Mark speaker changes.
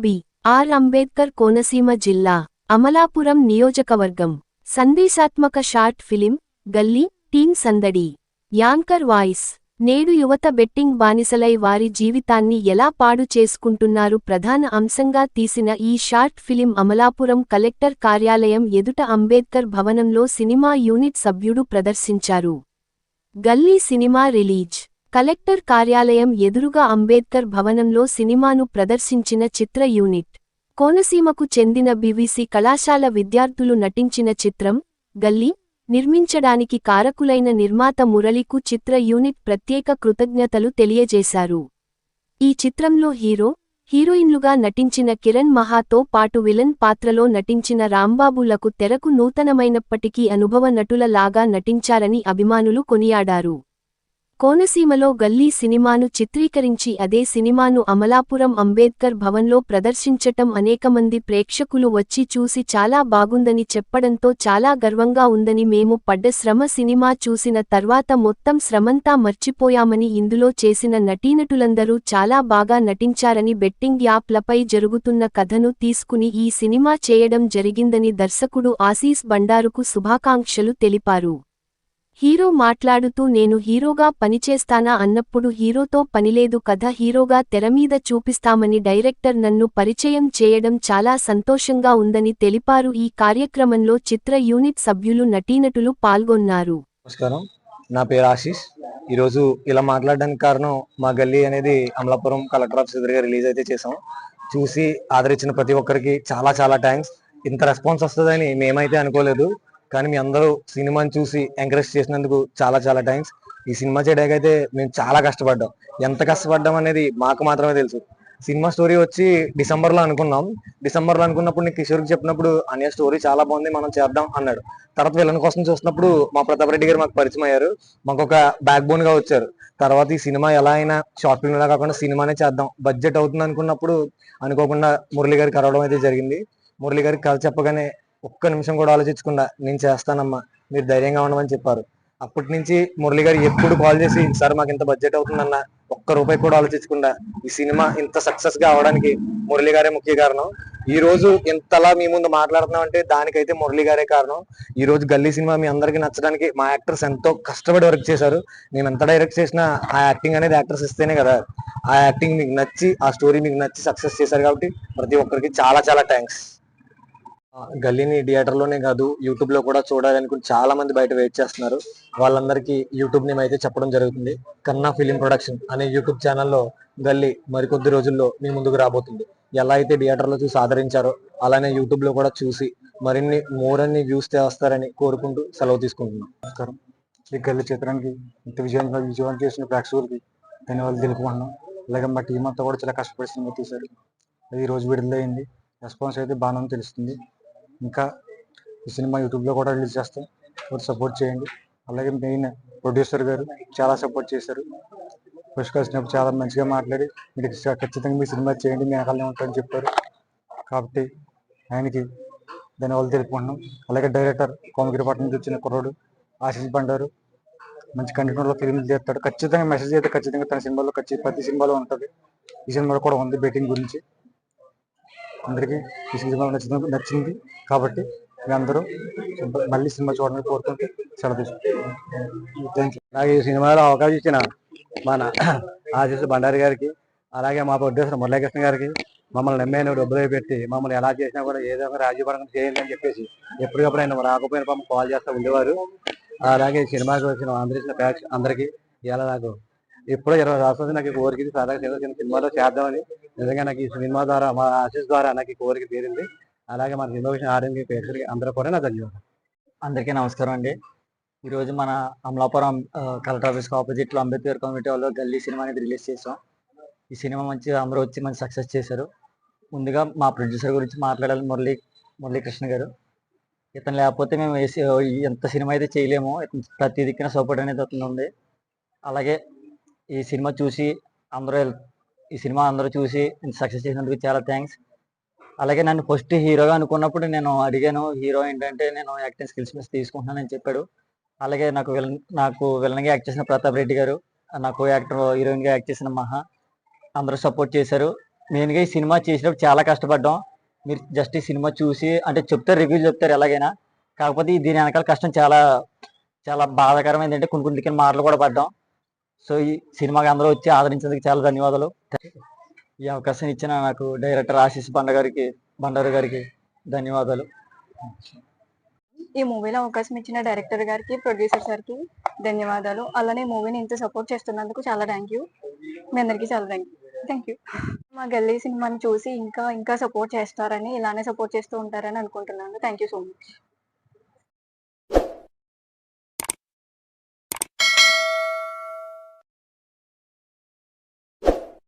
Speaker 1: B.R.. Ambedkar Konaseema జిల్లా అమలాపురం నియోజకవర్గం సందేశాత్మక short film గల్లీ టీం సందడి యాంకర్ వాయిస్ నేడు యువత బెట్టింగ్ బానిసలై వారి జీవితాన్ని ఎలా పాడు చేసుకుంటున్నారు ప్రధాన అంశంగా తీసిన ఈ షార్ట్ ఫిలిం అమలాపురం కలెక్టర్ కార్యాలయం ఎదుట అంబేద్కర్ భవనంలో సినిమా యూనిట్ సభ్యుడు ప్రదర్శించారు. గల్లీ సినిమా రిలీజ్ కలెక్టర్ కార్యాలయం ఎదురుగా అంబేద్కర్ భవనంలో సినిమాను ప్రదర్శించిన చిత్ర యూనిట్ కోనసీమకు చెందిన బీవీసీ కళాశాల విద్యార్థులు నటించిన చిత్రం గల్లీ నిర్మించడానికి కారకులైన నిర్మాత మురళికు చిత్ర యూనిట్ ప్రత్యేక కృతజ్ఞతలు తెలియజేశారు. ఈ చిత్రంలో హీరోయిన్లుగా నటించిన కిరణ్ మహాతో పాటు విలన్ పాత్రలో నటించిన రాంబాబులకు తెరకు నూతనమైనప్పటికీ అనుభవ నటుల లాగా నటించారని అభిమానులు కొనియాడారు. కోనసీమలో గల్లీ సినిమాను చిత్రీకరించి అదే సినిమాను అమలాపురం అంబేద్కర్ భవన్లో ప్రదర్శించటం అనేకమంది ప్రేక్షకులు వచ్చి చూసి చాలా బాగుందని చెప్పడంతో చాలా గర్వంగా ఉందని మేము పడ్డ శ్రమ సినిమా చూసిన తర్వాత మొత్తం శ్రమంతా మర్చిపోయామని ఇందులో చేసిన నటీనటులందరూ చాలా బాగా నటించారని బెట్టింగ్ యాప్లపై జరుగుతున్న కథను తీసుకుని ఈ సినిమా చేయడం జరిగిందని దర్శకుడు ఆశీస్ బండారుకు శుభాకాంక్షలు తెలిపారు. హీరో మాట్లాడుతూ నేను హీరోగా పనిచేస్తానా అన్నప్పుడు హీరోతో పనిలేదు కథ హీరోగా తెరమీద చూపిస్తామని డైరెక్టర్ నన్ను పరిచయం చేయడం చాలా సంతోషంగా ఉందని తెలిపారు. ఈ కార్యక్రమంలో చిత్ర యూనిట్ సభ్యులు నటీనటులు పాల్గొన్నారు.
Speaker 2: నమస్కారం, నా పేరు ఆశీష్. ఈరోజు ఇలా మాట్లాడడానికి కారణం మా గల్లీ అనేది అమలాపురం కలెక్టర్ ఆఫీస్ ఎదురుగా రిలీజ్ అయితే చేసాం. చూసి ఆదరించిన ప్రతి ఒక్కరికి చాలా చాలా థ్యాంక్స్. ఇంత రెస్పాన్స్ వస్తుందని మేమైతే అనుకోలేదు, కానీ మీ అందరూ సినిమాని చూసి ఎంకరేజ్ చేసినందుకు చాలా చాలా థ్యాంక్స్. ఈ సినిమా చేయడానికైతే మేము చాలా కష్టపడ్డాం. ఎంత కష్టపడ్డాం అనేది మాకు మాత్రమే తెలుసు. సినిమా స్టోరీ వచ్చి డిసెంబర్లో అనుకున్నాం. డిసెంబర్లో అనుకున్నప్పుడు నేను కిషోర్కి చెప్పినప్పుడు అనే స్టోరీ చాలా బాగుంది, మనం చేద్దాం అన్నాడు. తర్వాత విలన్ కోసం చూసినప్పుడు మా ప్రతాప్ రెడ్డి గారు మాకు పరిచయం అయ్యారు, మాకు ఒక బ్యాక్ బోన్ గా వచ్చారు. తర్వాత ఈ సినిమా ఎలా అయినా షార్ట్ ఫిల్మ్ లా కాకుండా సినిమానే చేద్దాం, బడ్జెట్ అవుతుంది అనుకున్నప్పుడు అనుకోకుండా మురళి గారికి కలవడం అయితే జరిగింది. మురళి గారికి కథ చెప్పగానే ఒక్క నిమిషం కూడా ఆలోచించకుండా నేను చేస్తానమ్మా, మీరు ధైర్యంగా ఉండమని చెప్పారు. అప్పటి నుంచి మురళి గారు ఎప్పుడు కాల్ చేసి సార్ మాకు ఇంత బడ్జెట్ అవుతుందన్న ఒక్క రూపాయి కూడా ఆలోచించకుండా ఈ సినిమా ఇంత సక్సెస్ గా అవడానికి మురళి గారే ముఖ్య కారణం. ఈ రోజు ఇంతలా మీ ముందు మాట్లాడుతున్నాం అంటే దానికైతే మురళి గారే కారణం. ఈ రోజు గల్లీ సినిమా మీ అందరికి నచ్చడానికి మా యాక్టర్స్ ఎంతో కష్టపడి వర్క్ చేశారు. మేము ఎంత డైరెక్ట్ చేసినా ఆ యాక్టింగ్ అనేది యాక్టర్స్ ఇస్తేనే కదా. ఆ యాక్టింగ్ మీకు నచ్చి ఆ స్టోరీ మీకు నచ్చి సక్సెస్ చేశారు కాబట్టి ప్రతి ఒక్కరికి చాలా చాలా థ్యాంక్స్. గల్లీని థియేటర్ లోనే కాదు యూట్యూబ్ లో కూడా చూడాలనుకుని చాలా మంది బయట వెయిట్ చేస్తున్నారు. వాళ్ళందరికీ యూట్యూబ్ నేమ్ అయితే చెప్పడం జరుగుతుంది. కన్నా ఫిలిం ప్రొడక్షన్ అనే యూట్యూబ్ ఛానల్లో గల్లీ మరికొద్ది రోజుల్లో మీ ముందుకు రాబోతుంది. ఎలా అయితే థియేటర్ లో చూసి ఆదరించారో అలానే యూట్యూబ్ లో కూడా చూసి మరిన్ని వ్యూస్ వస్తారని కోరుకుంటూ సెలవు తీసుకుంటున్నాం.
Speaker 3: నమస్కారం. ఈ గల్లీ చిత్రానికి ఇంత విజయవంతం చేసిన ప్రేక్షకులకి ధన్యవాదాలు తెలుపుకుంటున్నాం. అలాగే మా టీం అంతా కూడా చాలా కష్టపడి సినిమా తీశారు. అది ఈ రోజు విడుదలైంది. రెస్పాన్స్ అయితే బాగానే తెలుస్తుంది. ఇంకా ఈ సినిమా యూట్యూబ్లో కూడా రిలీజ్ చేస్తాం, సపోర్ట్ చేయండి. అలాగే మెయిన్ ప్రొడ్యూసర్ గారు చాలా సపోర్ట్ చేశారు. పుష్కరించినప్పుడు చాలా మంచిగా మాట్లాడి మీరు ఖచ్చితంగా మీ సినిమా చేయండి, మీ వెనకాలనే ఉంటారని చెప్పారు. కాబట్టి ఆయనకి ధన్యవాదాలు తెలుపుకుంటున్నాం. అలాగే డైరెక్టర్ కోమగిరిపట్నం నుంచి వచ్చిన కుర్రోడు ఆశీష్ బండారు మంచి కంటెంట్లో ఫిల్మ్లు చేస్తాడు. ఖచ్చితంగా మెసేజ్ అయితే ఖచ్చితంగా తన సినిమాలో ప్రతి సినిమాలో ఉంటుంది. ఈ సినిమాలో కూడా ఉంది బెట్టింగ్ గురించి. అందరికీ ఈ సినిమా నచ్చింది కాబట్టి మీ అందరూ మళ్ళీ సినిమా చూడాలని కోరుకుంటూ సెలవు తీసుకుంటాం.
Speaker 2: నాకు ఈ సినిమాలో అవకాశం ఇచ్చిన మన ఆశీష్ బండారి గారికి, అలాగే మా ప్రొడ్యూసర్ మురళీకృష్ణ గారికి, మమ్మల్ని నమ్మేను డబ్బులు పెట్టి మమ్మల్ని ఎలా చేసినా కూడా ఏదో ఒక రాజీపరంగా చేయండి అని చెప్పేసి ఎప్పటికప్పుడు ఆయన రాకపోయిన పాపం కాల్ చేస్తూ ఉండేవారు. అలాగే సినిమాకి వచ్చిన అందరికీ ఇలా నాకు ఎప్పుడో 20 రాష్ట్రాలు నాకు కోరిక సాధారణ సినిమాలో చేద్దామని. నిజంగా నాకు ఈ సినిమా ద్వారా మా ఆశీస్ ద్వారా నాకు ఈ కోరిక తీరింది. అలాగే మన సినిమా ఆర్ఎంకి ప్రేక్షకులకి అందరూ కూడా నా ధన్యవాదాలు.
Speaker 4: అందరికీ నమస్కారం అండి. ఈరోజు మన అమలాపురం కలెక్టర్ ఆఫీస్కి ఆపోజిట్లో అంబేద్కర్ కమ్యూనిటీ హాల్లో గల్లీ సినిమా అనేది రిలీజ్ చేసాం. ఈ సినిమా అందరూ వచ్చి మంచి సక్సెస్ చేశారు. ముందుగా మా ప్రొడ్యూసర్ గురించి మాట్లాడాలి, మురళీకృష్ణ గారు. ఇతను లేకపోతే మేము ఎంత సినిమా అయితే చేయలేము. ప్రతి దిక్కున సపోర్ట్ అనేది అతను ఉంది. అలాగే ఈ సినిమా చూసి అందరూ చూసి సక్సెస్ చేసినందుకు చాలా థ్యాంక్స్. అలాగే నన్ను ఫస్ట్ హీరోగా అనుకున్నప్పుడు నేను అడిగాను, హీరో ఏంటంటే నేను యాక్టింగ్ స్కిల్స్ మీద తీసుకుంటున్నానని చెప్పాడు. అలాగే నాకు విలన్గా యాక్ట్ చేసిన ప్రతాప్ రెడ్డి గారు, నాకు హీరోయిన్గా యాక్ట్ చేసిన మహా అందరూ సపోర్ట్ చేశారు. మెయిన్గా ఈ సినిమా చేసినప్పుడు చాలా కష్టపడ్డాం. మీరు జస్ట్ ఈ సినిమా చూసి అంటే చెప్తారు, రివ్యూలు చెప్తారు ఎలాగైనా. కాకపోతే దీని వెనకాల కష్టం చాలా చాలా బాధాకరమైంది. అంటే కొన్ని కొన్ని మాటలు కూడా పడ్డాం. సో ఈ సినిమాకి అందరూ వచ్చి ఆదరించేందుకు చాలా ధన్యవాదాలు. ఈ అవకాశం ఇచ్చిన నాకు డైరెక్టర్ ఆశీష్ బండారు గారికి ధన్యవాదాలు.
Speaker 5: ఈ మూవీలో అవకాశం ఇచ్చిన డైరెక్టర్ గారికి, ప్రొడ్యూసర్ సార్కి ధన్యవాదాలు. అలానే మూవీని ఇంత సపోర్ట్ చేస్తున్నందుకు చాలా థ్యాంక్ యూ. మీ అందరికీ చాలా థ్యాంక్ యూ. మా గల్లీ సినిమాని చూసి ఇంకా ఇంకా సపోర్ట్ చేస్తారని, ఇలానే సపోర్ట్ చేస్తూ ఉంటారని అనుకుంటున్నాను. Thank you so much.